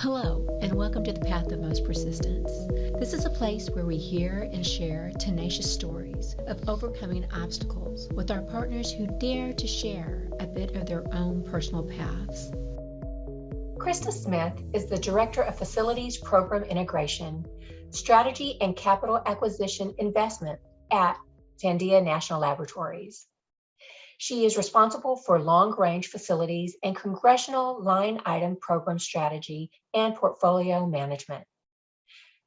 Hello, and welcome to the Path of Most Persistence. This is a place where we hear and share tenacious stories of overcoming obstacles with our partners who dare to share a bit of their own personal paths. Krista Smith is the Director of Facilities Program Integration, Strategy and Capital Acquisition Investment at Sandia National Laboratories. She is responsible for long-range facilities and congressional line item program strategy and portfolio management.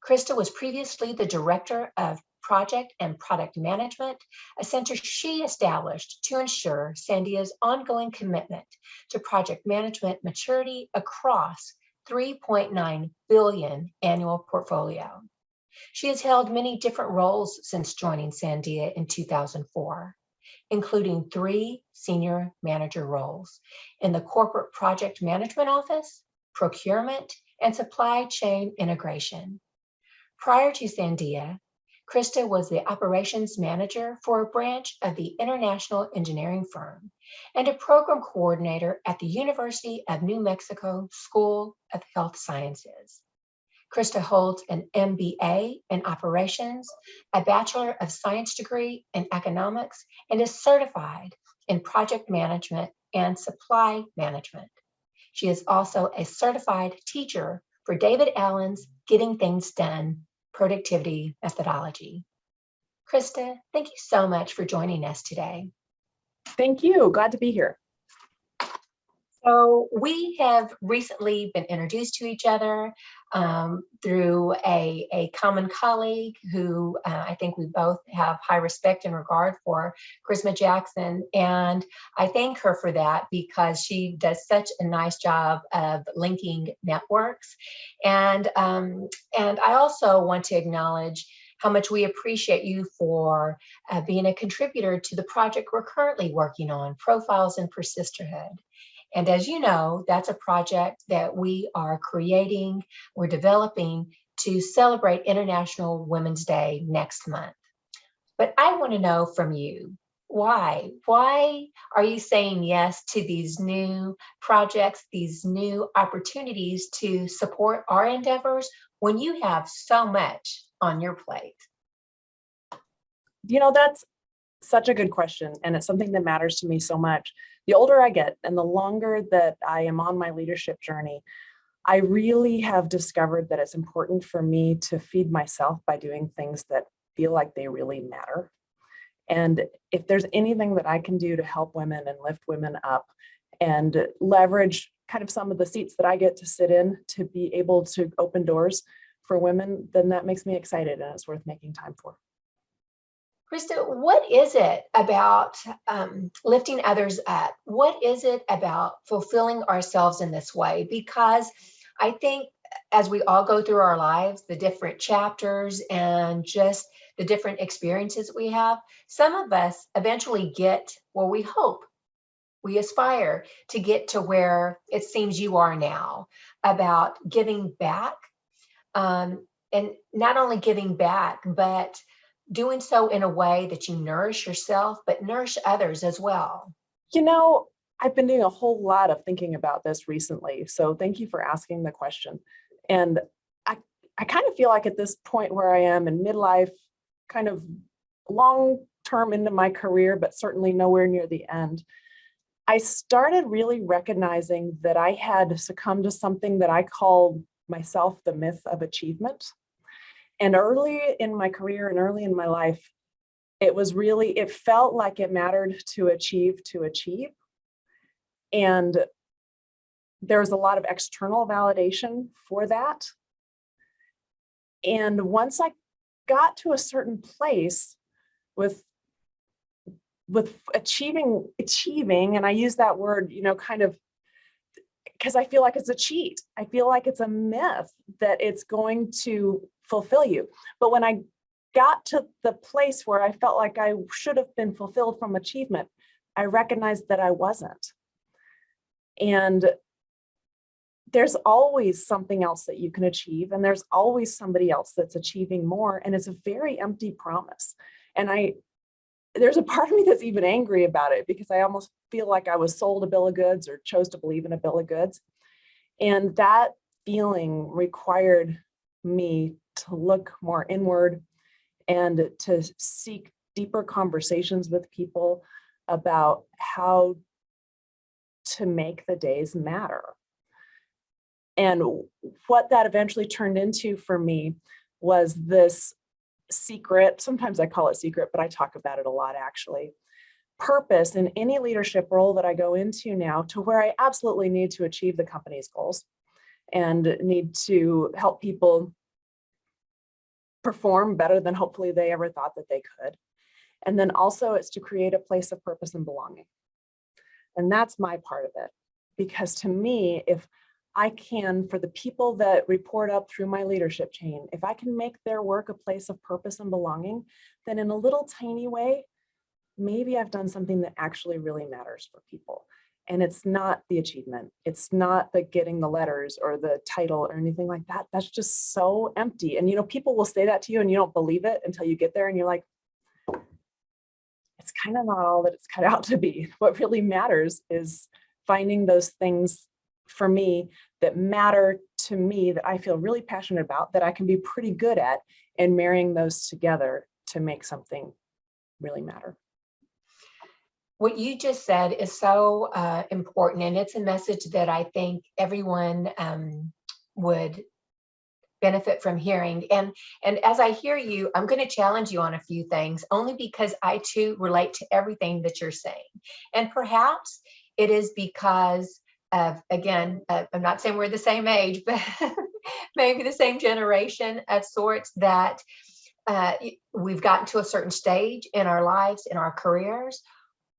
Krista was previously the Director of Project and Product Management, a center she established to ensure Sandia's ongoing commitment to project management maturity across $3.9 billion annual portfolio. She has held many different roles since joining Sandia in 2004. Including 3 senior manager roles in the Corporate Project Management Office, Procurement, and Supply Chain Integration. Prior to Sandia, Krista was the operations manager for a branch of the international engineering firm and a program coordinator at the University of New Mexico School of Health Sciences. Krista holds an MBA in operations, a Bachelor of Science degree in economics, and is certified in project management and supply management. She is also a certified teacher for David Allen's Getting Things Done productivity methodology. Krista, thank you so much for joining us today. Thank you. Glad to be here. So we have recently been introduced to each other through a common colleague who I think we both have high respect and regard for, Krista Jackson. And I thank her for that because she does such a nice job of linking networks. And I also want to acknowledge how much we appreciate you for being a contributor to the project we're currently working on, Profiles in Persisterhood. And as you know, that's a project that we are creating, we're developing to celebrate International Women's Day next month. But I want to know from you, why? Why are you saying yes to these new projects, these new opportunities to support our endeavors when you have so much on your plate? You know, that's such a good question, and it's something that matters to me so much. The older I get and the longer that I am on my leadership journey, I really have discovered that it's important for me to feed myself by doing things that feel like they really matter. And if there's anything that I can do to help women and lift women up and leverage kind of some of the seats that I get to sit in to be able to open doors for women, then that makes me excited and it's worth making time for. Krista, what is it about lifting others up? What is it about fulfilling ourselves in this way? Because I think as we all go through our lives, the different chapters and just the different experiences we have, some of us eventually get where we hope. We aspire to get to where it seems you are now, about giving back, and not only giving back, but doing so in a way that you nourish yourself, but nourish others as well. You know, I've been doing a whole lot of thinking about this recently. So thank you for asking the question. And I kind of feel like at this point where I am in midlife, kind of long term into my career, but certainly nowhere near the end, I started really recognizing that I had succumbed to something that I call myself the myth of achievement. And early in my career and early in my life, it felt like it mattered to achieve. And there's a lot of external validation for that. And once I got to a certain place with achieving, and I use that word, you know, kind of because I feel like it's a cheat. I feel like it's a myth that it's going to fulfill you. But when I got to the place where I felt like I should have been fulfilled from achievement, I recognized that I wasn't. And there's always something else that you can achieve, and there's always somebody else that's achieving more, and it's a very empty promise. And there's a part of me that's even angry about it because I almost feel like I was sold a bill of goods or chose to believe in a bill of goods. And that feeling required me to look more inward and to seek deeper conversations with people about how to make the days matter. And what that eventually turned into for me was this secret, sometimes I call it secret, but I talk about it a lot actually, purpose in any leadership role that I go into now, to where I absolutely need to achieve the company's goals and need to help people perform better than hopefully they ever thought that they could. And then also it's to create a place of purpose and belonging. And that's my part of it. Because to me, if I can, for the people that report up through my leadership chain, if I can make their work a place of purpose and belonging, then in a little tiny way, maybe I've done something that actually really matters for people. And it's not the achievement. It's not the getting the letters or the title or anything like that. That's just so empty. And, you know, people will say that to you and you don't believe it until you get there and you're like, it's kind of not all that it's cut out to be. What really matters is finding those things for me that matter to me, that I feel really passionate about, that I can be pretty good at, and marrying those together to make something really matter. What you just said is so important, and it's a message that I think everyone would benefit from hearing. And as I hear you, I'm going to challenge you on a few things, only because I too relate to everything that you're saying. And perhaps it is because of, again, I'm not saying we're the same age, but maybe the same generation of sorts, that we've gotten to a certain stage in our lives, in our careers.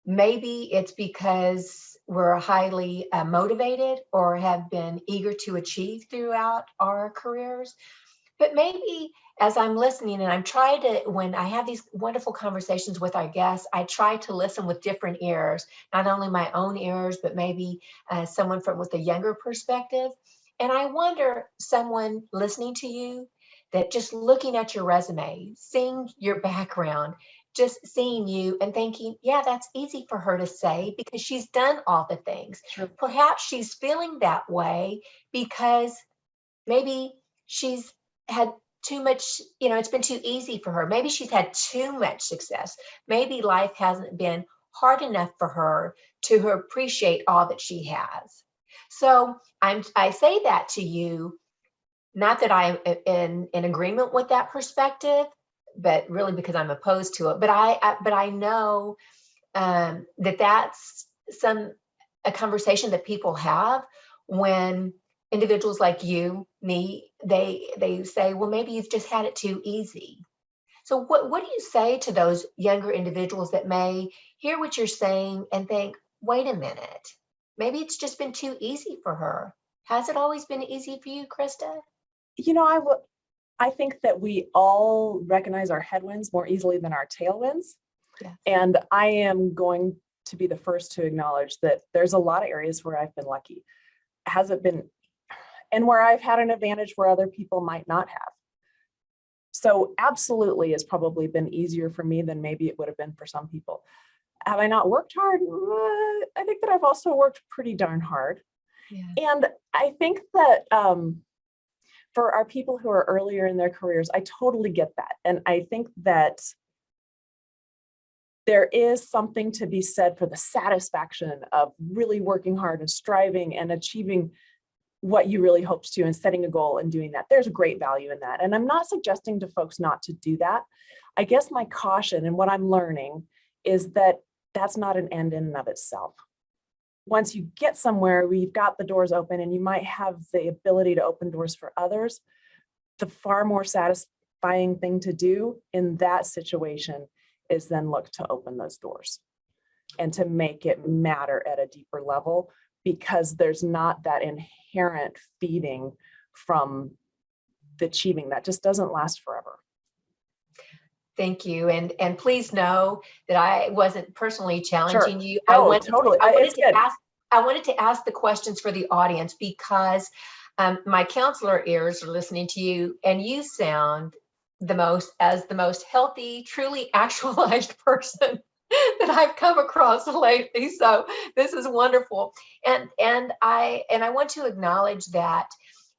Maybe it's because we're highly motivated or have been eager to achieve throughout our careers. But maybe as I'm listening, and I'm trying to, when I have these wonderful conversations with our guests, I try to listen with different ears, not only my own ears, but maybe someone with a younger perspective. And I wonder, someone listening to you, that just looking at your resume, seeing your background, just seeing you and thinking, yeah, that's easy for her to say because she's done all the things. Sure. Perhaps she's feeling that way because maybe she's had too much, it's been too easy for her. Maybe she's had too much success. Maybe life hasn't been hard enough for her to appreciate all that she has. So I say that to you, not that I'm in agreement with that perspective, but really because I'm opposed to it. But I know that that's a conversation that people have when individuals like you, me, they say, well, maybe you've just had it too easy. So what do you say to those younger individuals that may hear what you're saying and think, wait a minute, maybe it's just been too easy for her? Has it always been easy for you, Krista? I think that we all recognize our headwinds more easily than our tailwinds. Yeah. And I am going to be the first to acknowledge that there's a lot of areas where I've been lucky. Has it been, and where I've had an advantage where other people might not have. So absolutely, it's probably been easier for me than maybe it would have been for some people. Have I not worked hard? I think that I've also worked pretty darn hard. Yeah. And I think that for our people who are earlier in their careers, I totally get that. And I think that there is something to be said for the satisfaction of really working hard and striving and achieving what you really hoped to and setting a goal and doing that. There's a great value in that. And I'm not suggesting to folks not to do that. I guess my caution and what I'm learning is that that's not an end in and of itself. Once you get somewhere where you've got the doors open and you might have the ability to open doors for others, the far more satisfying thing to do in that situation is then look to open those doors and to make it matter at a deeper level, because there's not that inherent feeding from the achieving that just doesn't last forever. Thank you. And please know that I wasn't personally challenging you. Totally. I wanted to ask the questions for the audience because my counselor ears are listening to you, and you sound the most healthy, truly actualized person that I've come across lately. So this is wonderful. And I want to acknowledge that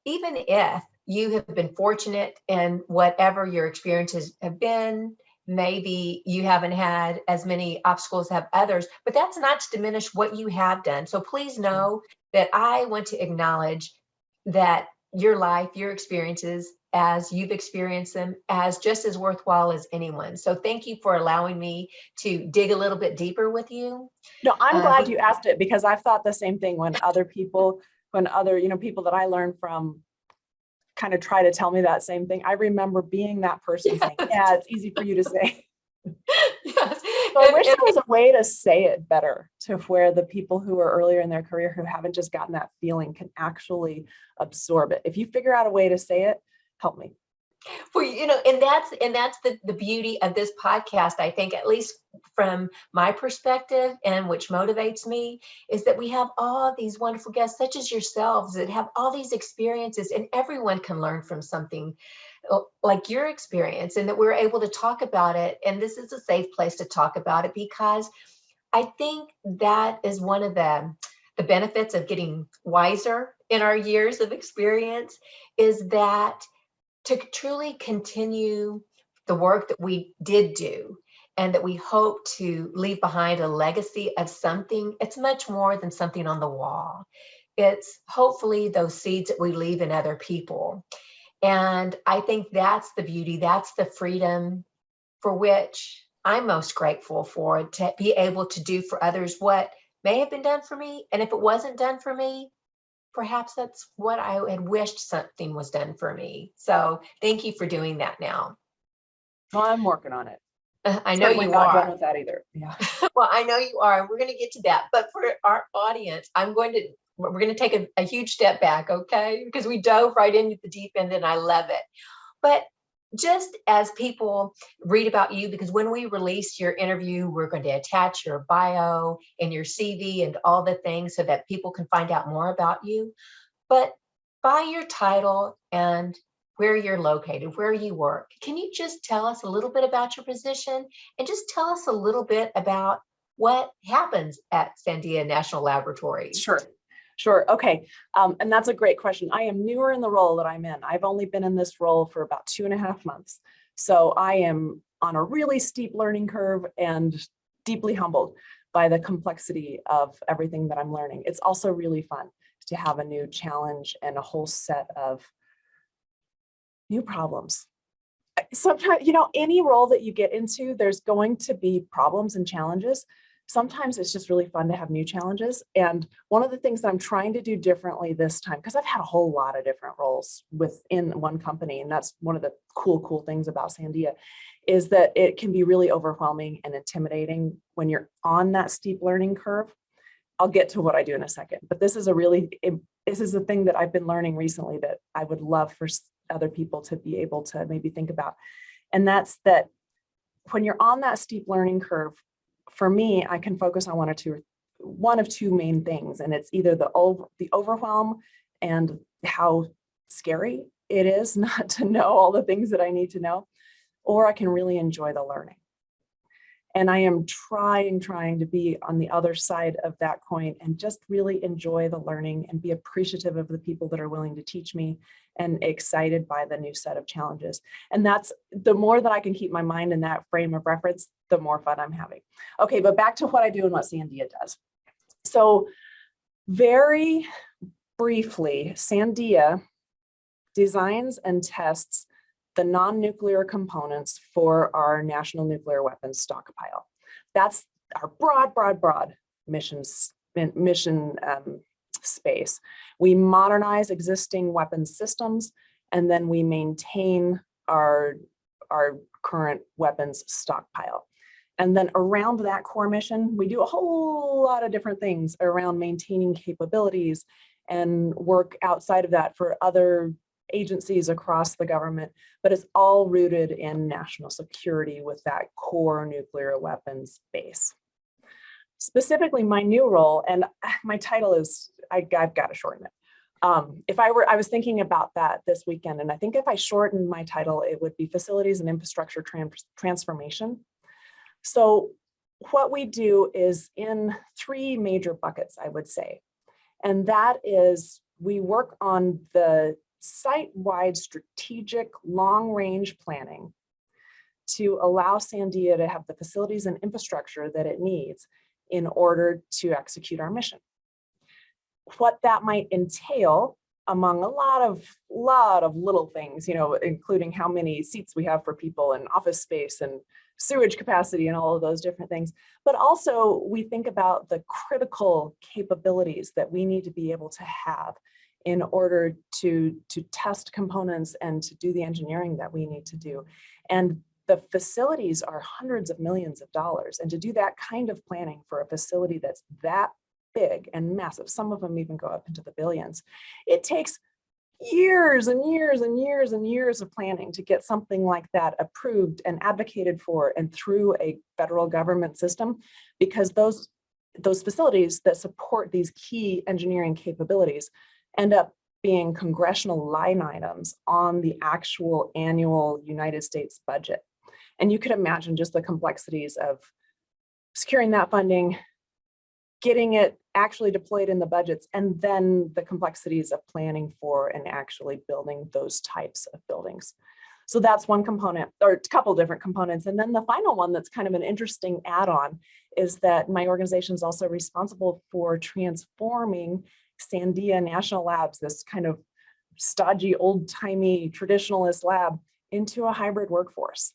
even if you have been fortunate in whatever your experiences have been, maybe you haven't had as many obstacles as have others, but that's not to diminish what you have done. So please know that I want to acknowledge that your life, your experiences, as you've experienced them, as just as worthwhile as anyone. So thank you for allowing me to dig a little bit deeper with you. No, I'm glad you asked it, because I've thought the same thing when other people, people that I learn from kind of try to tell me that same thing. I remember being that person saying, yeah, it's easy for you to say. Yes. So I wish there was a way to say it better, to where the people who are earlier in their career who haven't just gotten that feeling can actually absorb it. If you figure out a way to say it, help me. Well, and that's the beauty of this podcast, I think, at least from my perspective, and which motivates me, is that we have all these wonderful guests such as yourselves that have all these experiences, and everyone can learn from something like your experience, and that we're able to talk about it. And this is a safe place to talk about it, because I think that is one of the benefits of getting wiser in our years of experience, is that to truly continue the work that we did do, and that we hope to leave behind a legacy of something. It's much more than something on the wall. It's hopefully those seeds that we leave in other people. And I think that's the beauty, that's the freedom for which I'm most grateful for, to be able to do for others what may have been done for me. And if it wasn't done for me, perhaps that's what I had wished something was done for me. So thank you for doing that now. Well, I'm working on it. I know Certainly you not are. done with that either. Yeah. Well, I know you are. We're going to get to that. But for our audience, we're going to take a huge step back, okay? Because we dove right into the deep end and I love it. But just as people read about you, because when we release your interview, we're going to attach your bio and your CV and all the things so that people can find out more about you. But by your title and where you're located, where you work, can you just tell us a little bit about your position, and just tell us a little bit about what happens at Sandia National Laboratories? Sure. Okay. And that's a great question. I am newer in the role that I'm in. I've only been in this role for about 2.5 months. So I am on a really steep learning curve and deeply humbled by the complexity of everything that I'm learning. It's also really fun to have a new challenge and a whole set of new problems. Sometimes, any role that you get into, there's going to be problems and challenges. Sometimes it's just really fun to have new challenges. And one of the things that I'm trying to do differently this time, because I've had a whole lot of different roles within one company, and that's one of the cool things about Sandia, is that it can be really overwhelming and intimidating when you're on that steep learning curve. I'll get to what I do in a second, but this is the thing that I've been learning recently that I would love for other people to be able to maybe think about. And that's that when you're on that steep learning curve, for me, I can focus on one of two main things. And it's either the overwhelm and how scary it is not to know all the things that I need to know, or I can really enjoy the learning. And I am trying to be on the other side of that coin and just really enjoy the learning and be appreciative of the people that are willing to teach me and excited by the new set of challenges. And that's the more that I can keep my mind in that frame of reference, the more fun I'm having. Okay, but back to what I do and what Sandia does. So very briefly, Sandia designs and tests the non-nuclear components for our national nuclear weapons stockpile. That's our broad mission space. We modernize existing weapons systems, and then we maintain our current weapons stockpile. And then around that core mission, we do a whole lot of different things around maintaining capabilities and work outside of that for other agencies across the government, but it's all rooted in national security with that core nuclear weapons base. Specifically, my new role, and my title is, I've got to shorten it. I was thinking about that this weekend, and I think if I shortened my title, it would be Facilities and Infrastructure Transformation. So what we do is in 3 major buckets, I would say, and that is we work on the site-wide strategic long-range planning to allow Sandia to have the facilities and infrastructure that it needs in order to execute our mission. What that might entail, among a lot of little things, including how many seats we have for people and office space and sewage capacity and all of those different things. But also we think about the critical capabilities that we need to be able to have in order to test components and to do the engineering that we need to do. And the facilities are hundreds of millions of dollars. And to do that kind of planning for a facility that's that big and massive, some of them even go up into the billions, it takes years and years and years and years of planning to get something like that approved and advocated for and through a federal government system, because those facilities that support these key engineering capabilities end up being congressional line items on the actual annual United States budget. And you could imagine just the complexities of securing that funding, getting it actually deployed in the budgets, and then the complexities of planning for and actually building those types of buildings. So that's one component, or a couple different components. And then the final one that's kind of an interesting add-on is that my organization is also responsible for transforming Sandia National Labs, this kind of stodgy, old-timey, traditionalist lab, into a hybrid workforce.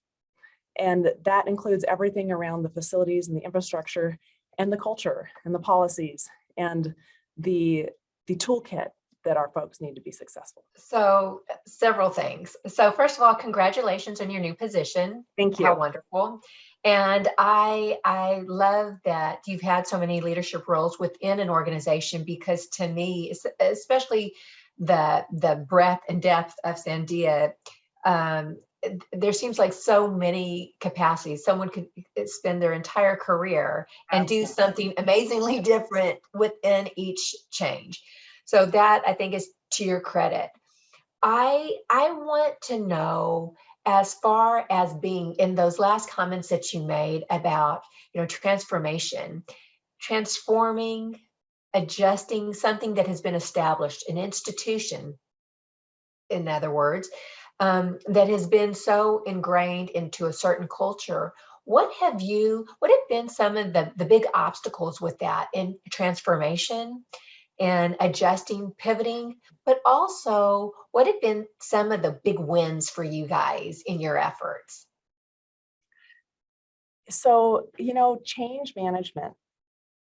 And that includes everything around the facilities and the infrastructure and the culture and the policies and the toolkit that our folks need to be successful. So several things. So first of all, congratulations on your new position. Thank you. How wonderful. And I love that you've had so many leadership roles within an organization, because to me, especially the breadth and depth of Sandia, there seems like so many capacities. Someone could spend their entire career and do something amazingly different within each change. So that, I think, is to your credit. I want to know, as far as being in those last comments that you made about, transformation, transforming, adjusting something that has been established, an institution, in other words, that has been so ingrained into a certain culture. What have been some of the big obstacles with that in transformation and adjusting, pivoting, but also what have been some of the big wins for you guys in your efforts? So, change management,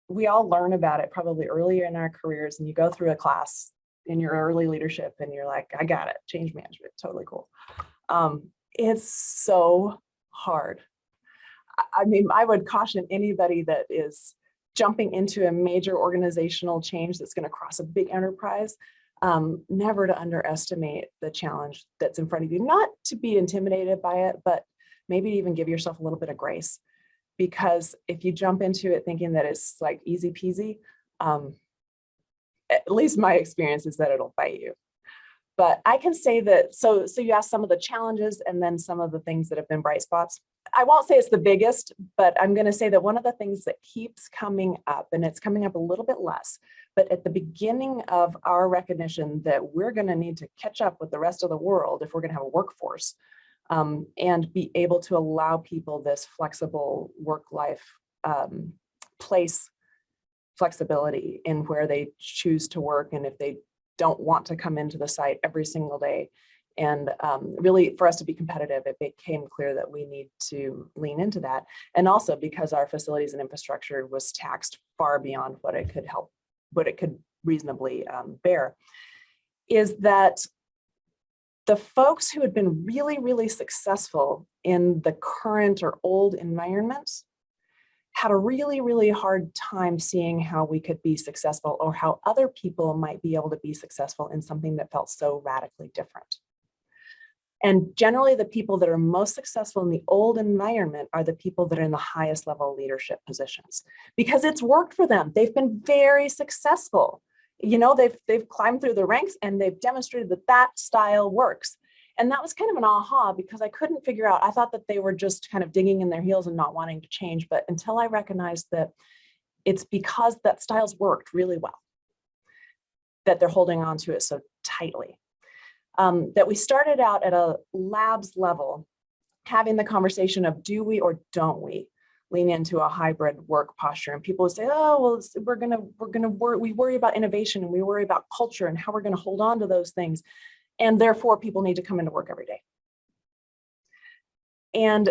we all learn about it probably earlier in our careers, and you go through a class in your early leadership and you're like, I got it, change management, totally cool. It's so hard. I mean, I would caution anybody that is jumping into a major organizational change that's going to cross a big enterprise, never to underestimate the challenge that's in front of you, not to be intimidated by it, but maybe even give yourself a little bit of grace. Because if you jump into it thinking that it's like easy peasy, at least my experience is that it'll bite you. But I can say that, so you asked some of the challenges and then some of the things that have been bright spots. I won't say it's the biggest, but I'm going to say that one of the things that keeps coming up, and it's coming up a little bit less, but at the beginning of our recognition that we're going to need to catch up with the rest of the world if we're going to have a workforce, and be able to allow people this flexible work-life place flexibility in where they choose to work, and if they don't want to come into the site every single day. And really, for us to be competitive, it became clear that we need to lean into that. And also because our facilities and infrastructure was taxed far beyond what it could reasonably bear, is that the folks who had been really, really successful in the current or old environments had a really, really hard time seeing how we could be successful, or how other people might be able to be successful in something that felt so radically different. And generally, the people that are most successful in the old environment are the people that are in the highest level leadership positions, because it's worked for them. They've been very successful. They've climbed through the ranks and they've demonstrated that that style works. And that was kind of an aha, because I couldn't figure out, I thought that they were just kind of digging in their heels and not wanting to change. But until I recognized that it's because that style's worked really well, that they're holding on to it so tightly. that we started out at a labs level, having the conversation of do we or don't we lean into a hybrid work posture. And people would say, oh, well, we worry about innovation and we worry about culture and how we're going to hold on to those things. And therefore people need to come into work every day. And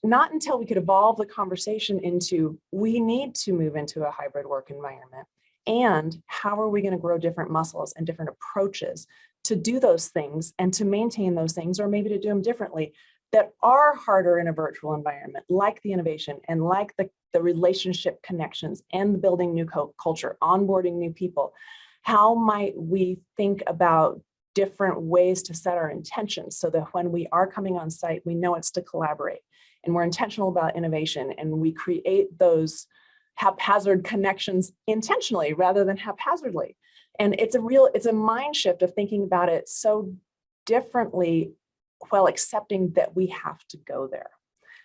not until we could evolve the conversation into, we need to move into a hybrid work environment. And how are we going to grow different muscles and different approaches to do those things and to maintain those things, or maybe to do them differently, that are harder in a virtual environment, like the innovation and like the relationship connections and the building new culture, onboarding new people. How might we think about different ways to set our intentions so that when we are coming on site, we know it's to collaborate and we're intentional about innovation and we create those haphazard connections intentionally rather than haphazardly. And it's a mind shift of thinking about it so differently while accepting that we have to go there.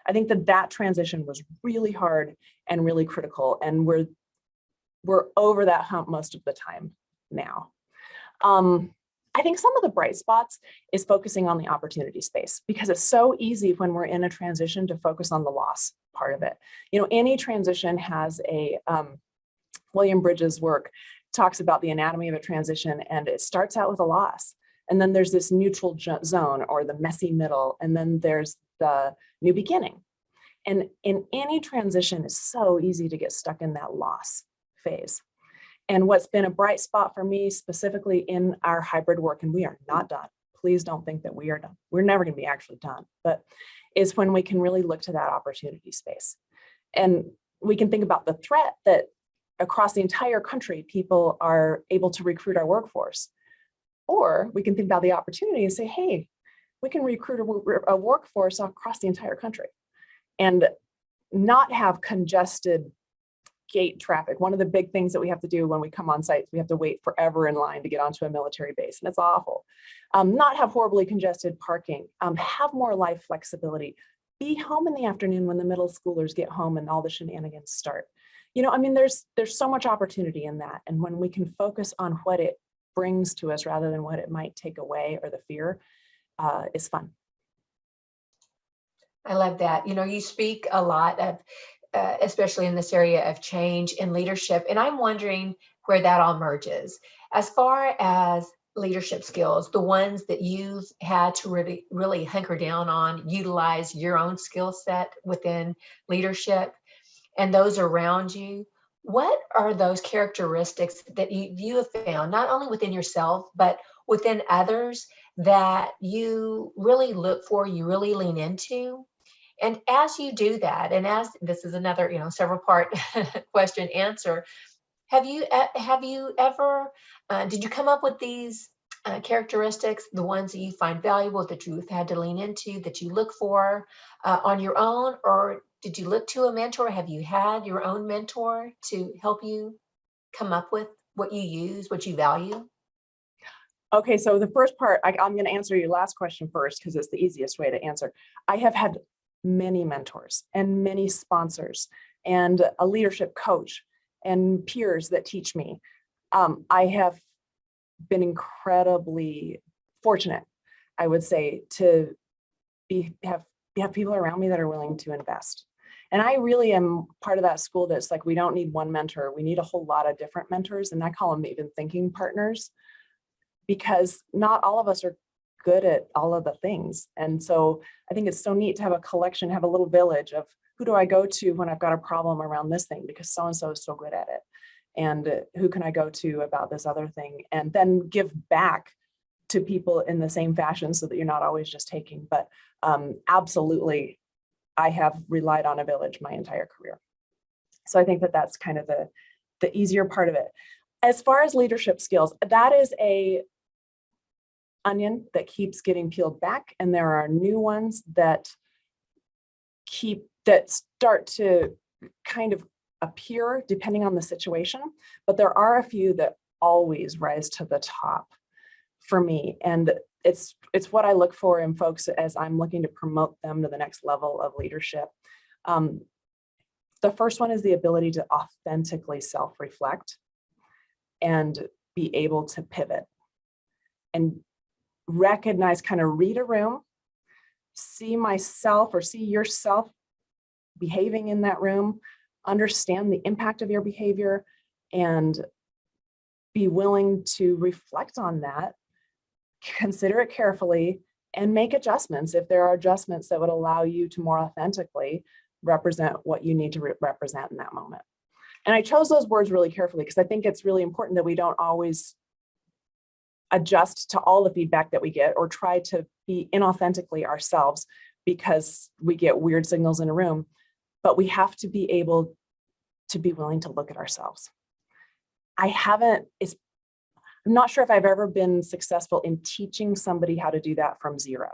I think that transition was really hard and really critical, and we're over that hump most of the time now. I think some of the bright spots is focusing on the opportunity space, because it's so easy when we're in a transition to focus on the loss part of it. You know, any transition has a, William Bridges' work talks about the anatomy of a transition, and it starts out with a loss. And then there's this neutral zone or the messy middle, and then there's the new beginning. And in any transition, it's so easy to get stuck in that loss phase. And what's been a bright spot for me specifically in our hybrid work, and we are not done, please don't think that we are done. We're never going to be actually done, but is when we can really look to that opportunity space. And we can think about the threat that across the entire country, people are able to recruit our workforce. Or we can think about the opportunity and say, hey, we can recruit a workforce across the entire country and not have congested gate traffic. One of the big things that we have to do when we come on site, we have to wait forever in line to get onto a military base, and it's awful. Not have horribly congested parking, have more life flexibility, be home in the afternoon when the middle schoolers get home and all the shenanigans start. You know, I mean, there's so much opportunity in that. And when we can focus on what it brings to us rather than what it might take away or the fear, is fun. I love that. You know, you speak a lot of, especially in this area of change and leadership, and I'm wondering where that all merges. As far as leadership skills, the ones that you've had to really hunker down on, utilize your own skill set within leadership and those around you, what are those characteristics that you have found, not only within yourself, but within others, that you really look for, you really lean into? And as you do that, and as this is another, several part question answer, have you ever, did you come up with these characteristics, the ones that you find valuable, that you've had to lean into, that you look for on your own, or did you look to a mentor? Have you had your own mentor to help you come up with what you use, what you value? Okay, so the first part, I'm going to answer your last question first because it's the easiest way to answer. I have had many mentors and many sponsors and a leadership coach and peers that teach me. I have been incredibly fortunate, I would say, to have people around me that are willing to invest. And I really am part of that school that's like, we don't need one mentor, we need a whole lot of different mentors. And I call them even thinking partners, because not all of us are good at all of the things. And so I think it's so neat to have a collection, have a little village of who do I go to when I've got a problem around this thing, because so-and-so is so good at it. And who can I go to about this other thing? And then give back to people in the same fashion so that you're not always just taking. But absolutely, I have relied on a village my entire career. So I think that that's kind of the easier part of it. As far as leadership skills, that is a onion that keeps getting peeled back, and there are new ones that start to kind of appear depending on the situation, but there are a few that always rise to the top for me, and it's what I look for in folks as I'm looking to promote them to the next level of leadership. The first one is the ability to authentically self-reflect and be able to pivot and recognize, kind of read a room, see myself or see yourself behaving in that room, understand the impact of your behavior, and be willing to reflect on that, consider it carefully, and make adjustments if there are adjustments that would allow you to more authentically represent what you need to represent in that moment. And I chose those words really carefully because I think it's really important that we don't always adjust to all the feedback that we get or try to be inauthentically ourselves because we get weird signals in a room, but we have to be able to be willing to look at ourselves. I'm not sure if I've ever been successful in teaching somebody how to do that from zero.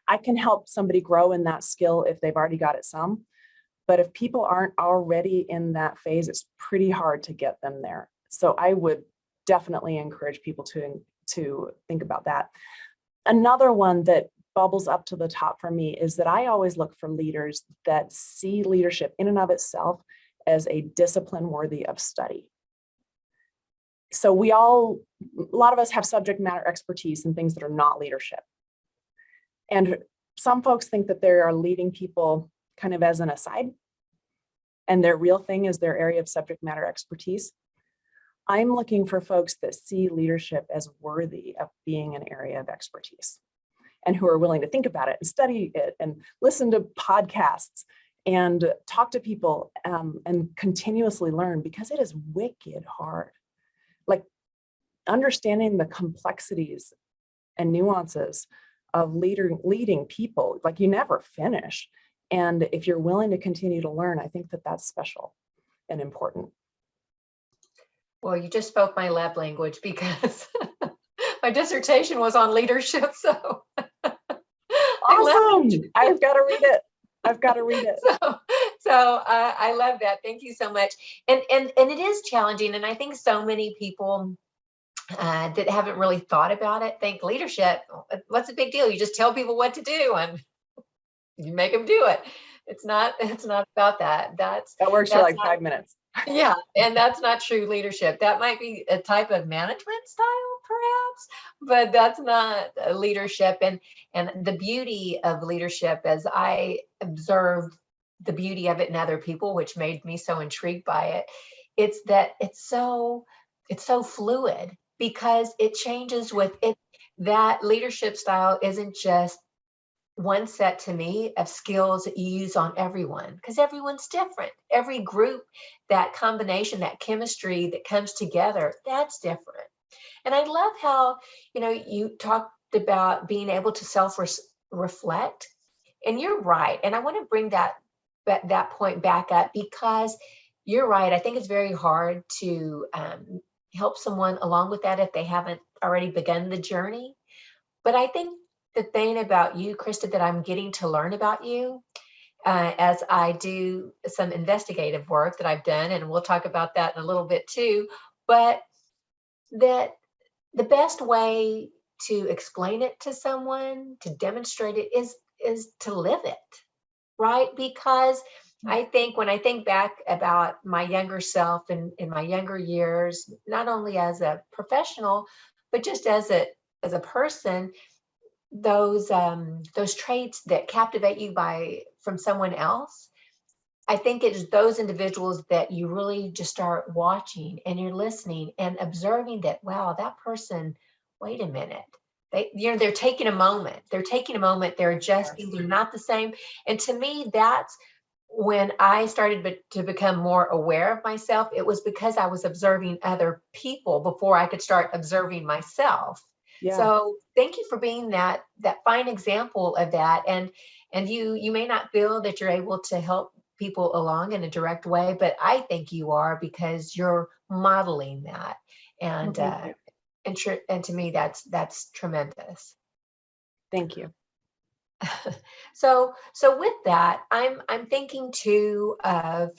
I can help somebody grow in that skill if they've already got it some, but if people aren't already in that phase, it's pretty hard to get them there. So I would definitely encourage people to think about that. Another one that bubbles up to the top for me is that I always look for leaders that see leadership in and of itself as a discipline worthy of study. So a lot of us have subject matter expertise in things that are not leadership. And some folks think that they are leading people kind of as an aside, and their real thing is their area of subject matter expertise. I'm looking for folks that see leadership as worthy of being an area of expertise and who are willing to think about it and study it and listen to podcasts and talk to people and continuously learn, because it is wicked hard. Like, understanding the complexities and nuances of leading people, like, you never finish. And if you're willing to continue to learn, I think that that's special and important. Well, you just spoke my lab language because my dissertation was on leadership. So awesome. I've got to read it. So I love that. Thank you so much. And it is challenging. And I think so many people that haven't really thought about it think leadership, what's the big deal? You just tell people what to do and you make them do it. It's not about that. That works for like 5 minutes. Yeah, and that's not true leadership. That might be a type of management style, perhaps, but that's not leadership. And the beauty of leadership, as I observed the beauty of it in other people, which made me so intrigued by it, it's that it's so fluid because it changes with it. That leadership style isn't just one set to me of skills that you use on everyone, because everyone's different. Every group, that combination, that chemistry that comes together, that's different. And I love how, you talked about being able to self-reflect, and you're right. And I want to bring that point back up, because you're right. I think it's very hard to help someone along with that if they haven't already begun the journey. But I think the thing about you, Krista, that I'm getting to learn about you as I do some investigative work that I've done, and we'll talk about that in a little bit too, but that the best way to explain it to someone, to demonstrate it, is to live it, right? Because I think when I think back about my younger self and in my younger years, not only as a professional, but just as a person, those traits that captivate you from someone else, I think it's those individuals that you really just start watching and you're listening and observing that, wow, that person, wait a minute. They're taking a moment. They're adjusting. They're not the same. And to me, that's when I started to become more aware of myself. It was because I was observing other people before I could start observing myself. Yeah. So thank you for being that fine example of that. And you may not feel that you're able to help people along in a direct way, but I think you are, because you're modeling that. And and to me, that's tremendous. Thank you. So with that, I'm thinking too of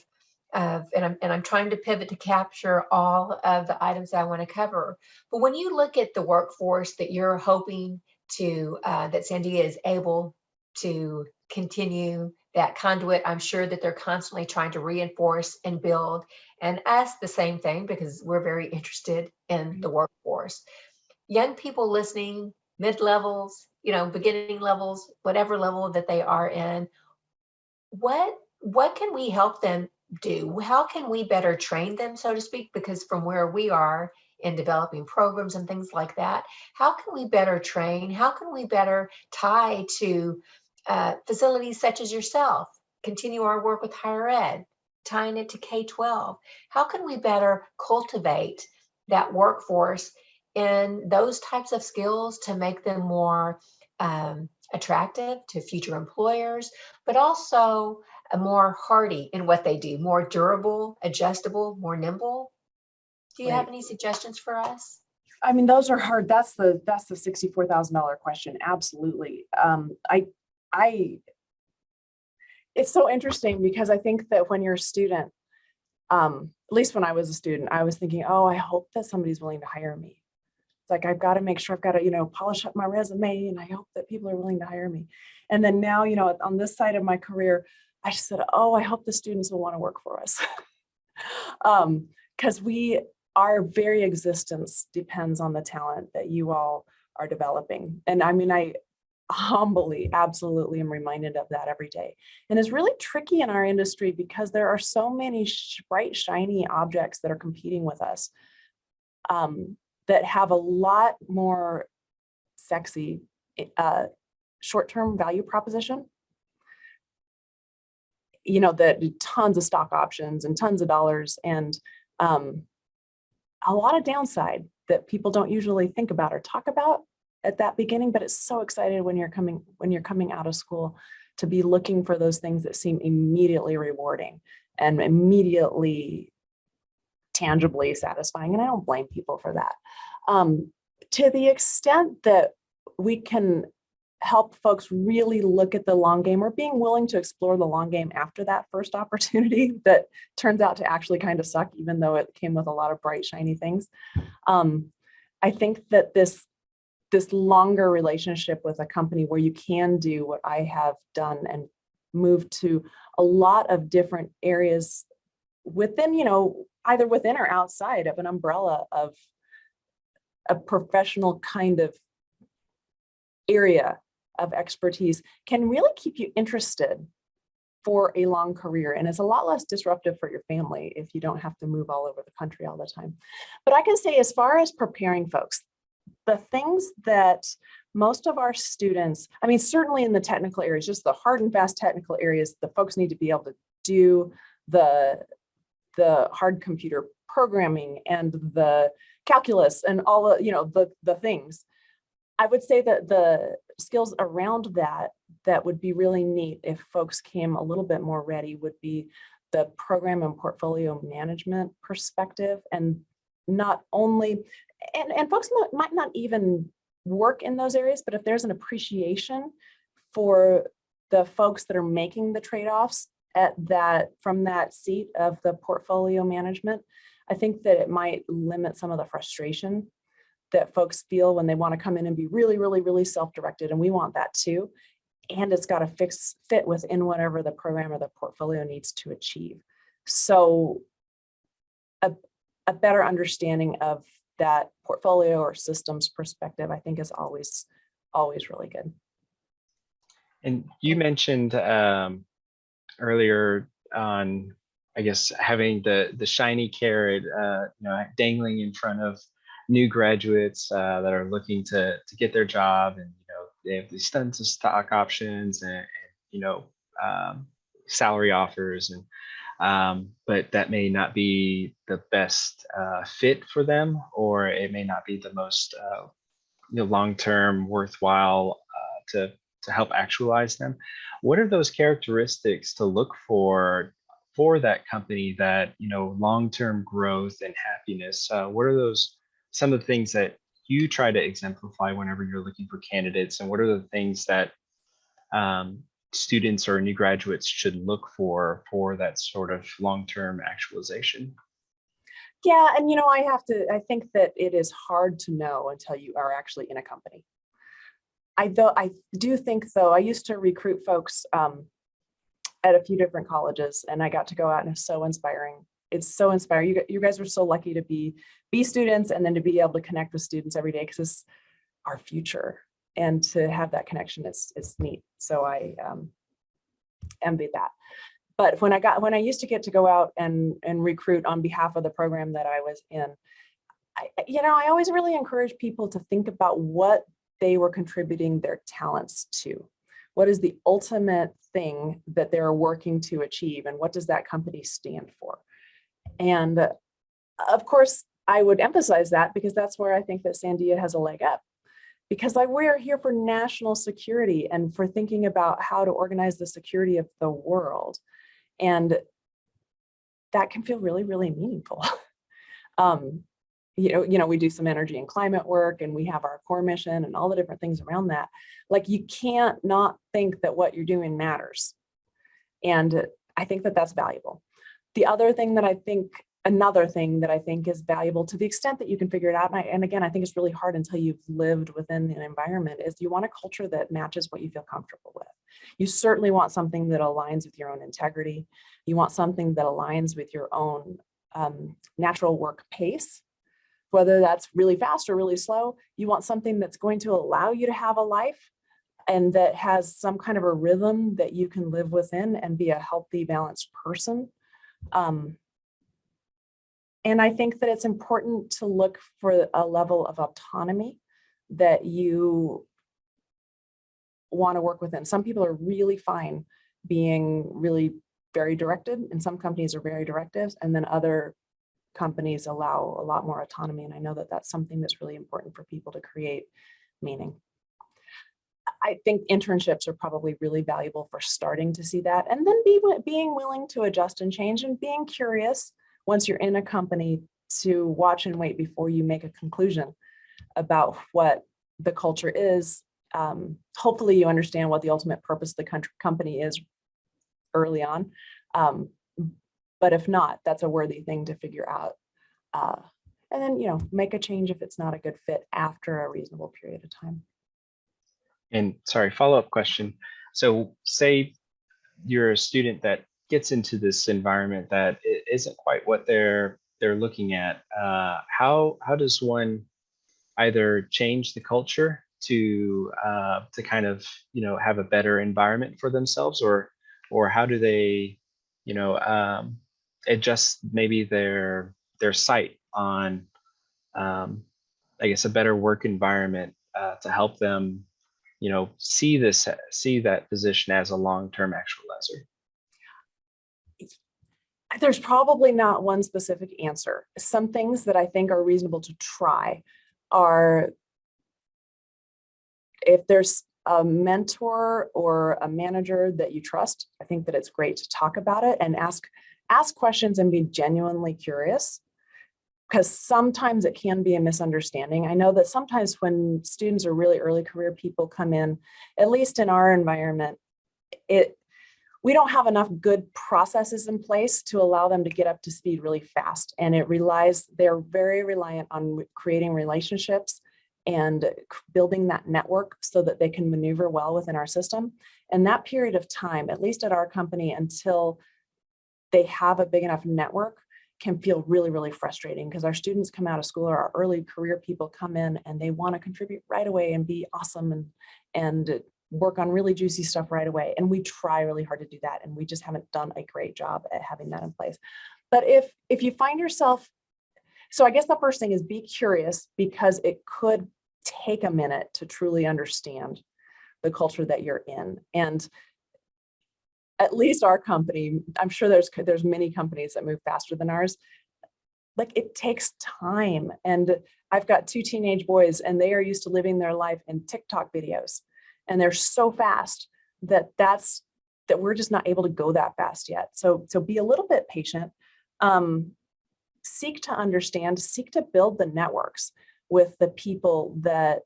and I'm trying to pivot to capture all of the items that I want to cover. But when you look at the workforce that you're hoping to that Sandia is able to continue that conduit, I'm sure that they're constantly trying to reinforce and build, and us the same thing, because we're very interested in the workforce. Young people listening mid-levels, beginning levels, whatever level that they are in, what can we help them do? How can we better train them, so to speak? Because from where we are in developing programs and things like that, how can we better train? How can we better tie to facilities such as yourself, continue our work with higher ed, tying it to K-12? How can we better cultivate that workforce in those types of skills to make them more attractive to future employers, but also more hardy in what they do, more durable, adjustable, more nimble? Do you have Right. any suggestions for us? I mean, those are hard. That's the $64,000 question. Absolutely. I it's so interesting because I think that when you're a student, at least when I was a student, I was thinking, oh, I hope that somebody's willing to hire me. It's like, I've got to make sure I've got to, polish up my resume, and I hope that people are willing to hire me. And then now, on this side of my career, I just said, oh, I hope the students will want to work for us. Because our very existence depends on the talent that you all are developing. And I mean, I humbly, absolutely am reminded of that every day. And it's really tricky in our industry because there are so many bright, shiny objects that are competing with us that have a lot more sexy short-term value proposition. That tons of stock options and tons of dollars and a lot of downside that people don't usually think about or talk about at that beginning, but it's so exciting when you're coming out of school to be looking for those things that seem immediately rewarding and immediately tangibly satisfying. And I don't blame people for that. To the extent that we can help folks really look at the long game, or being willing to explore the long game after that first opportunity that turns out to actually kind of suck, even though it came with a lot of bright, shiny things. I think that this longer relationship with a company where you can do what I have done and move to a lot of different areas within, either within or outside of an umbrella of a professional kind of area of expertise can really keep you interested for a long career. And it's a lot less disruptive for your family if you don't have to move all over the country all the time. But I can say, as far as preparing folks, the things that most of our students, I mean, certainly in the technical areas, just the hard and fast technical areas, the folks need to be able to do the hard computer programming and the calculus and all the things. I would say that the skills around that would be really neat if folks came a little bit more ready would be the program and portfolio management perspective. And not only, and folks might not even work in those areas, but if there's an appreciation for the folks that are making the trade-offs from that seat of the portfolio management, I think that it might limit some of the frustration that folks feel when they want to come in and be really, really, really self-directed. And we want that too. And it's got to fit within whatever the program or the portfolio needs to achieve. So a better understanding of that portfolio or systems perspective, I think, is always really good. And you mentioned earlier on, I guess, having the shiny carrot, dangling in front of new graduates that are looking to get their job, and they have these tons of stock options and salary offers, and but that may not be the best fit for them, or it may not be the most long-term worthwhile to help actualize them. What are those characteristics to look for that company that long-term growth and happiness? What are some of the things that you try to exemplify whenever you're looking for candidates, and what are the things that students or new graduates should look for that sort of long-term actualization? Yeah, and I think that it is hard to know until you are actually in a company. I do think, though, I used to recruit folks at a few different colleges, and I got to go out, and it's so inspiring. It's so inspiring. You guys are so lucky to be students, and then to be able to connect with students every day, because it's our future. and to have that connection is neat. So I envy that. But when I used to get to go out and recruit on behalf of the program that I was in, I always really encourage people to think about what they were contributing their talents to. What is the ultimate thing that they're working to achieve, and what does that company stand for? And of course, I would emphasize that because that's where I think that Sandia has a leg up. Because we're here for national security and for thinking about how to organize the security of the world. And that can feel really, really meaningful. We do some energy and climate work, and we have our core mission and all the different things around that. Like, you can't not think that what you're doing matters. And I think that that's valuable. Another thing that I think is valuable, to the extent that you can figure it out, and again, I think it's really hard until you've lived within an environment, is you want a culture that matches what you feel comfortable with. You certainly want something that aligns with your own integrity. You want something that aligns with your own natural work pace, whether that's really fast or really slow. You want something that's going to allow you to have a life and that has some kind of a rhythm that you can live within and be a healthy, balanced person. And I think that it's important to look for a level of autonomy that you want to work within. Some people are really fine being really very directed, and some companies are very directive, and then other companies allow a lot more autonomy. And I know that that's something that's really important for people to create meaning. I think internships are probably really valuable for starting to see that, and then being willing to adjust and change, and being curious once you're in a company to watch and wait before you make a conclusion about what the culture is. Hopefully you understand what the ultimate purpose of the company is early on. But if not, that's a worthy thing to figure out. And then, make a change if it's not a good fit after a reasonable period of time. And sorry, follow-up question. So say you're a student that gets into this environment that isn't quite what they're looking at. How does one either change the culture to kind of have a better environment for themselves, or how do they adjust maybe their sight on I guess a better work environment to help them see that position as a long-term actualizer? There's probably not one specific answer. Some things that I think are reasonable to try are, if there's a mentor or a manager that you trust, I think that it's great to talk about it and ask questions and be genuinely curious, because sometimes it can be a misunderstanding. I know that sometimes when students or really early career people come in, at least in our environment, we don't have enough good processes in place to allow them to get up to speed really fast. And they're very reliant on creating relationships and building that network so that they can maneuver well within our system. And that period of time, at least at our company, until they have a big enough network, can feel really, really frustrating, because our students come out of school, or our early career people come in and they want to contribute right away and be awesome and work on really juicy stuff right away. And we try really hard to do that, and we just haven't done a great job at having that in place. But if you find yourself, so I guess the first thing is be curious, because it could take a minute to truly understand the culture that you're in. And at least our company, I'm sure there's many companies that move faster than ours. Like, it takes time. And I've got 2 teenage boys, and they are used to living their life in TikTok videos. And they're so fast that we're just not able to go that fast yet. So be a little bit patient. Seek to understand, seek to build the networks with the people that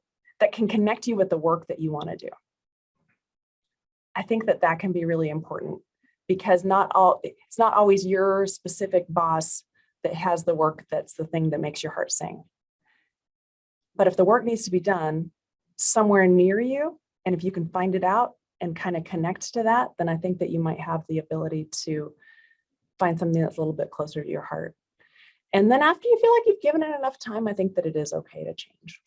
can connect you with the work that you want to do. I think that can be really important, because it's not always your specific boss that has the work that's the thing that makes your heart sing. But if the work needs to be done somewhere near you, and if you can find it out and kind of connect to that, then I think that you might have the ability to find something that's a little bit closer to your heart. And then after you feel like you've given it enough time, I think that it is okay to change.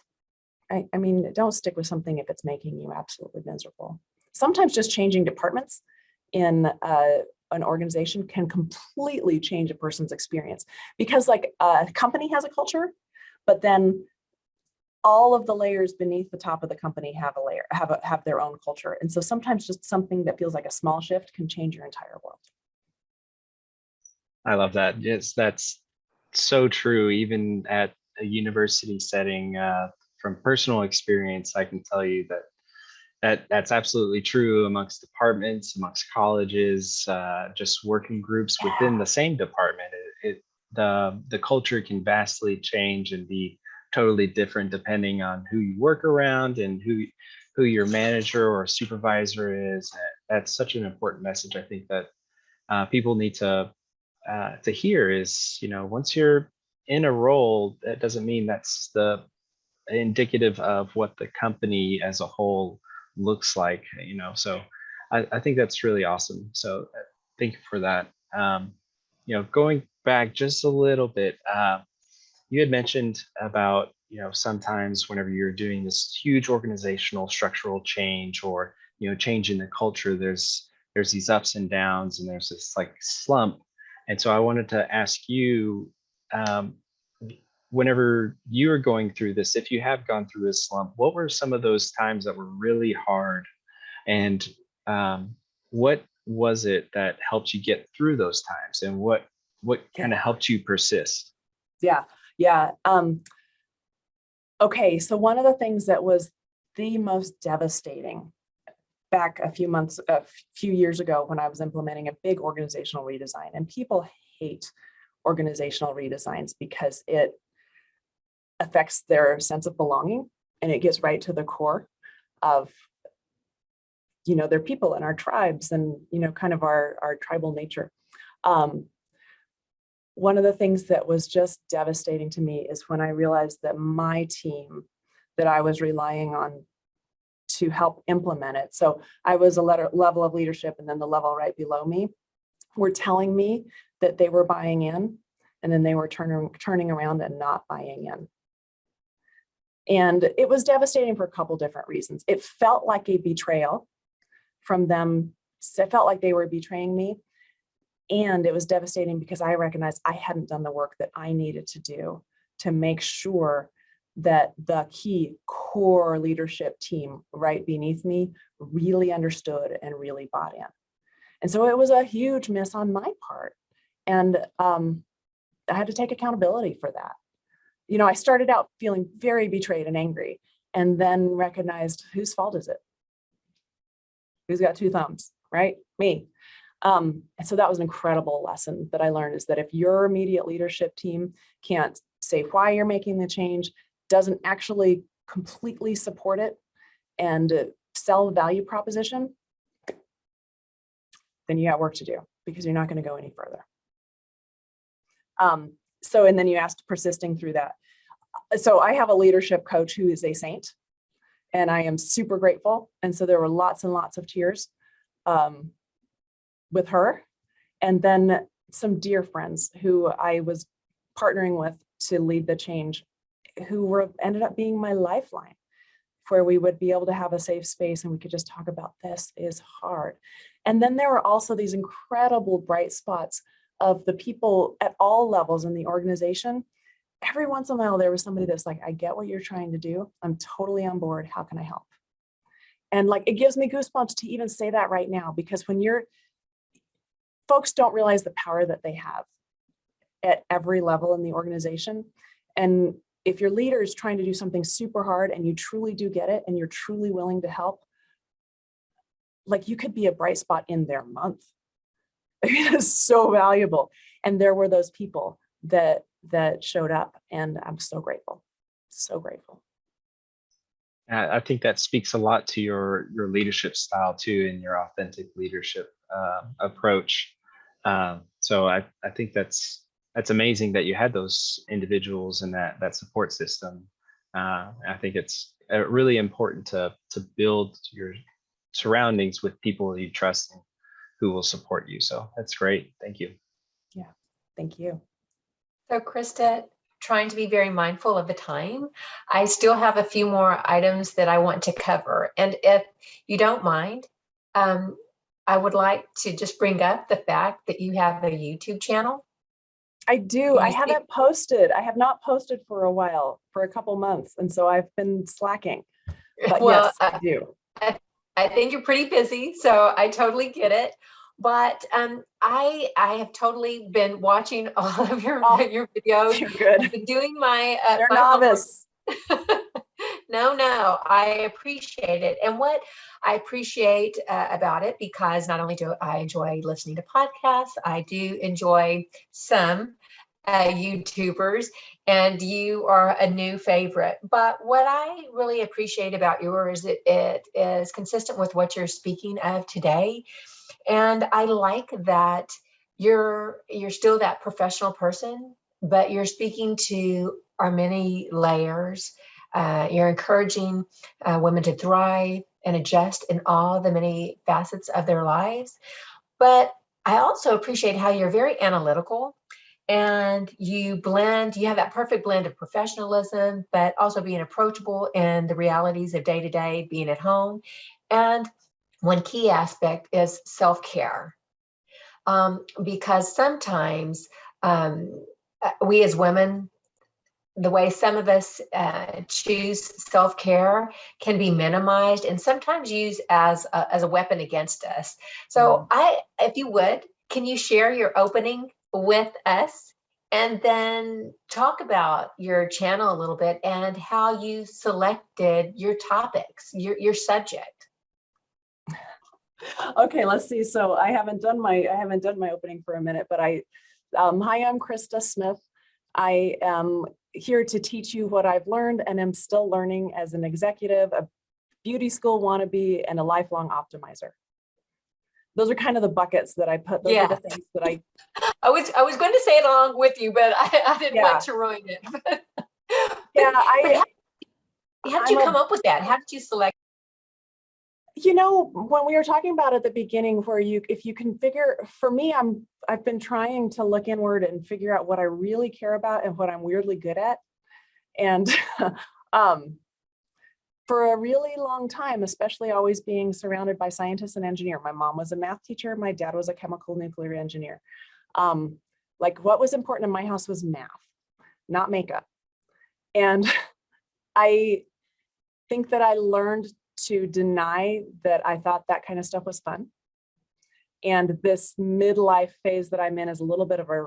I mean, don't stick with something if it's making you absolutely miserable. Sometimes just changing departments in an organization can completely change a person's experience, because like a company has a culture, but then all of the layers beneath the top of the company have their own culture. And so sometimes just something that feels like a small shift can change your entire world. I love that. Yes, that's so true. Even at a university setting, from personal experience, I can tell you that's absolutely true amongst departments, amongst colleges, just working groups within the same department. The culture can vastly change and be totally different depending on who you work around and who your manager or supervisor is. That's such an important message. I think that people need to hear is, once you're in a role, that doesn't mean that's the indicative of what the company as a whole looks like, so I think that's really awesome. So thank you for that. Going back just a little bit, you had mentioned about, sometimes whenever you're doing this huge organizational structural change or, change in the culture, there's these ups and downs and there's this like slump. And so I wanted to ask you, whenever you were going through this, if you have gone through a slump, what were some of those times that were really hard? And what was it that helped you get through those times? And what kind of helped you persist? Yeah. Okay, so one of the things that was the most devastating back a few years ago when I was implementing a big organizational redesign, and people hate organizational redesigns because it affects their sense of belonging and it gets right to the core of, their people and our tribes and, kind of our tribal nature. One of the things that was just devastating to me is when I realized that my team that I was relying on to help implement it. So I was a level of leadership, and then the level right below me were telling me that they were buying in, and then they were turning around and not buying in. And it was devastating for a couple different reasons. It felt like a betrayal from them. It felt like they were betraying me. And it was devastating because I recognized I hadn't done the work that I needed to do to make sure that the key core leadership team right beneath me really understood and really bought in. And so it was a huge miss on my part. And I had to take accountability for that. I started out feeling very betrayed and angry, and then recognized, whose fault is it? Who's got two thumbs, right? Me. And so that was an incredible lesson that I learned, is that if your immediate leadership team can't say why you're making the change, doesn't actually completely support it and sell the value proposition, then you got work to do, because you're not going to go any further. And then you asked persisting through that. So I have a leadership coach who is a saint, and I am super grateful. And so there were lots and lots of tears with her. And then some dear friends who I was partnering with to lead the change, who ended up being my lifeline, where we would be able to have a safe space and we could just talk about, this is hard. And then there were also these incredible bright spots of the people at all levels in the organization. Every once in a while, there was somebody that's like, I get what you're trying to do. I'm totally on board. How can I help? And like, it gives me goosebumps to even say that right now, because when folks don't realize the power that they have at every level in the organization. And if your leader is trying to do something super hard and you truly do get it and you're truly willing to help, like, you could be a bright spot in their month. It is so valuable. And there were those people that showed up, and I'm so grateful. So grateful. I think that speaks a lot to your leadership style too, and your authentic leadership approach. So I think that's amazing that you had those individuals and that support system. I think it's really important to build your surroundings with people you trust and who will support you. So that's great. Thank you. Yeah, thank you. So Krista, trying to be very mindful of the time. I still have a few more items that I want to cover. And if you don't mind, I would like to just bring up the fact that you have a YouTube channel. I do. I haven't posted. I have not posted for a while, for a couple months. And so I've been slacking. But Well, yes, I do. I think you're pretty busy, so I totally get it. But I have totally been watching all of your videos. You're good. I've been doing my They're my novice. No, I appreciate it. And what I appreciate about it, because not only do I enjoy listening to podcasts, I do enjoy some YouTubers, and you are a new favorite. But what I really appreciate about yours, it is consistent with what you're speaking of today. And I like that you're still that professional person, but you're speaking to our many layers. You're encouraging women to thrive and adjust in all the many facets of their lives. But I also appreciate how you're very analytical, and you have that perfect blend of professionalism, but also being approachable in the realities of day to day, being at home. And one key aspect is self-care, because sometimes we as women, the way some of us choose self-care can be minimized and sometimes used as a weapon against us. So if you would, can you share your opening with us and then talk about your channel a little bit and how you selected your topics, your subject? Okay, let's see. So I haven't done my opening for a minute, but hi, I'm Krista Smith. I am here to teach you what I've learned and am still learning as an executive, a beauty school wannabe, and a lifelong optimizer. Those are kind of the buckets that I put. Those are the things that I was going to say it along with you, but I didn't want to ruin it. How did you come up with that? How did you select? You know, when we were talking about at the beginning, where if you can figure, for me, I've been trying to look inward and figure out what I really care about and what I'm weirdly good at. And for a really long time, especially always being surrounded by scientists and engineers. My mom was a math teacher. My dad was a chemical nuclear engineer. Like what was important in my house was math, not makeup. And I think that I learned to deny that I thought that kind of stuff was fun. And this midlife phase that I'm in is a little bit of a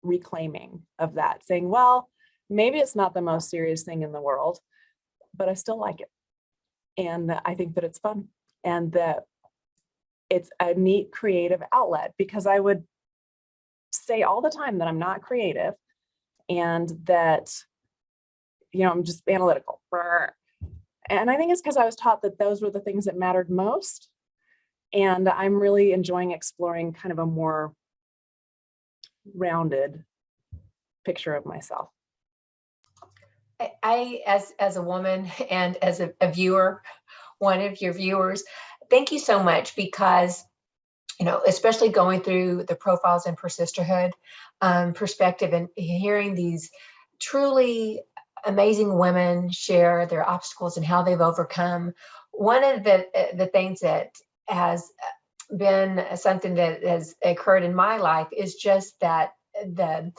reclaiming of that, saying, well, maybe it's not the most serious thing in the world, but I still like it. And I think that it's fun and that it's a neat creative outlet, because I would say all the time that I'm not creative and that, you know, I'm just analytical. And I think it's because I was taught that those were the things that mattered most. And I'm really enjoying exploring kind of a more rounded picture of myself. I as a woman and as a viewer, one of your viewers, thank you so much, because, you know, especially going through the Profiles in Persisterhood perspective and hearing these truly amazing women share their obstacles and how they've overcome. One of the things that has been something that has occurred in my life is just that the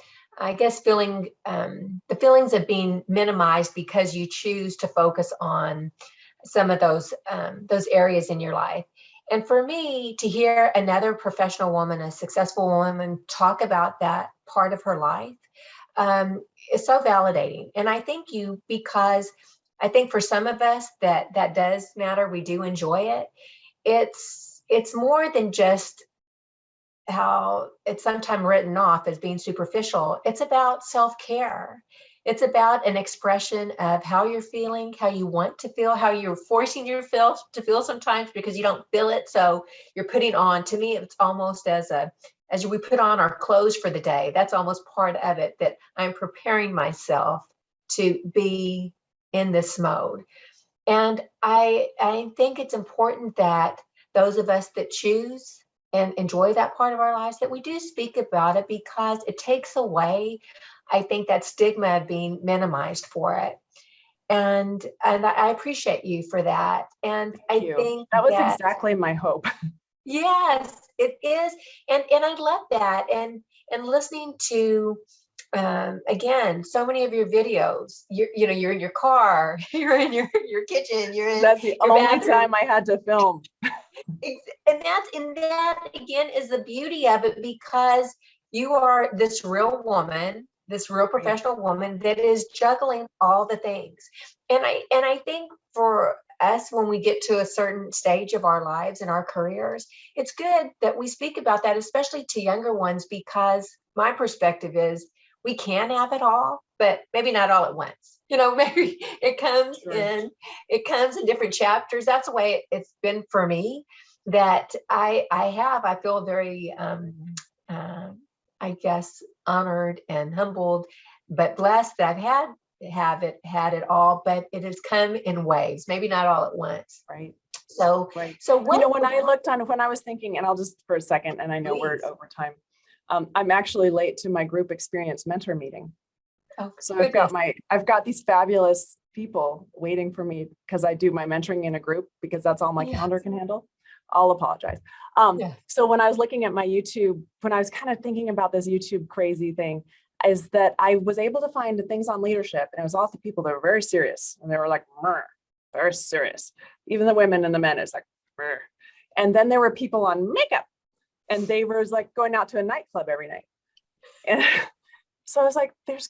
feelings of being minimized because you choose to focus on some of those areas in your life. And for me to hear another professional woman, a successful woman, talk about that part of her life is so validating. And I thank you, because I think for some of us that does matter. We do enjoy it. It's more than just how it's sometimes written off as being superficial. It's about self-care. It's about an expression of how you're feeling, how you want to feel, how you're forcing yourself to feel sometimes because you don't feel it. So you're putting on, to me, it's almost as we put on our clothes for the day. That's almost part of it, that I'm preparing myself to be in this mode. And I think it's important that those of us that choose and enjoy that part of our lives, that we do speak about it, because it takes away I think that stigma being minimized for it. And I appreciate you for that. And I Thank you. think That was exactly my hope. yes, it is. And I love that. And listening to again, so many of your videos, you're in your car, you're in your kitchen, you're in That's the your only bathroom. time I had to film. And that again is the beauty of it, because you are this real woman, this real professional woman that is juggling all the things. And I think for us, when we get to a certain stage of our lives and our careers, it's good that we speak about that, especially to younger ones, because my perspective is we can have it all, but maybe not all at once. Maybe it comes in different chapters. That's the way it's been for me, that I feel very I guess honored and humbled, but blessed that I've had it all, but it has come in waves, maybe not all at once. Right. So what, when I was thinking, and I'll just for a second, and I know we're at overtime. I'm actually late to my group experience mentor meeting. Oh, so I've got these fabulous people waiting for me, because I do my mentoring in a group, because that's all my calendar can handle. I'll apologize. So when I was looking at my YouTube, when I was kind of thinking about this YouTube crazy thing, is that I was able to find things on leadership, and it was all the people that were very serious, and they were like, very serious. Even the women and the men, it's like, Murr. And then there were people on makeup, and they were like going out to a nightclub every night. And so I was like, there's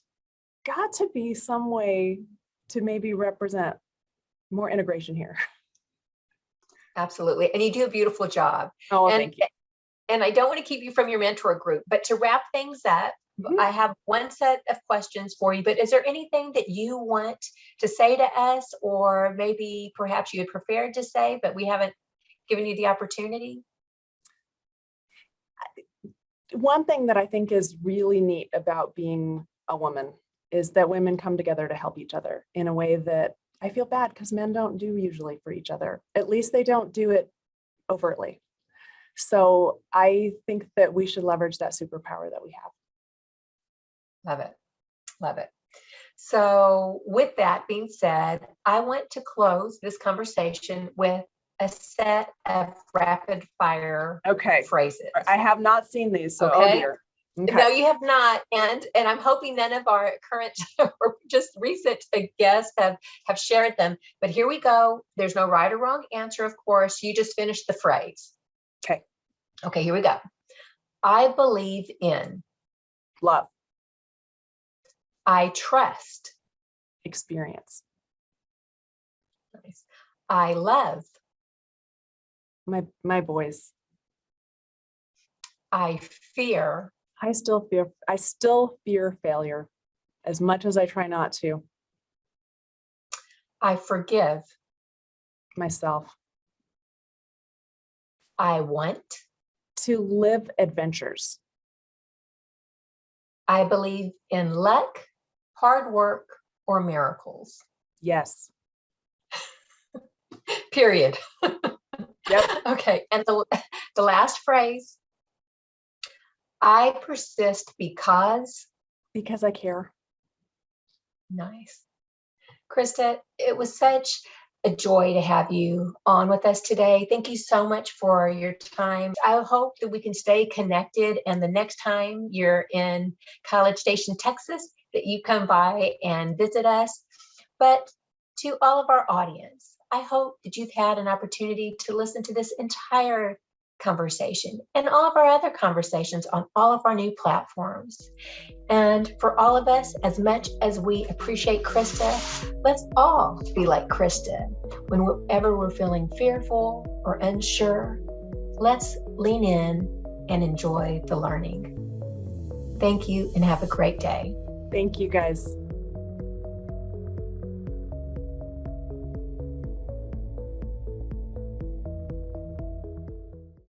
got to be some way to maybe represent more integration here. Absolutely. And you do a beautiful job. Oh, thank you. And I don't want to keep you from your mentor group, but to wrap things up, I have one set of questions for you, but is there anything that you want to say to us, or maybe perhaps you had prepared to say, but we haven't given you the opportunity? One thing that I think is really neat about being a woman is that women come together to help each other in a way that I feel bad, because men don't do usually for each other. At least they don't do it overtly. So I think that we should leverage that superpower that we have. Love it. Love it. So with that being said, I want to close this conversation with a set of rapid fire phrases. I have not seen these, so okay. Oh dear. Okay. No, you have not. And I'm hoping none of our current or just recent guests have shared them. But here we go. There's no right or wrong answer, of course. You just finished the phrase. Okay, here we go. I believe in love. I trust experience. Nice. I love my boys. I fear. I still fear failure, as much as I try not to. I forgive myself. I want to live adventures. I believe in luck, hard work, or miracles. Yes. Period. Yep. Okay. And the last phrase, I persist because I care. Nice. Krista, it was such a joy to have you on with us today. Thank you so much for your time. I hope that we can stay connected, and the next time you're in College Station, Texas, that you come by and visit us. But to all of our audience, I hope that you've had an opportunity to listen to this entire conversation and all of our other conversations on all of our new platforms. And for all of us, as much as we appreciate Krista, let's all be like Krista. Whenever we're feeling fearful or unsure, let's lean in and enjoy the learning. Thank you and have a great day. Thank you, guys.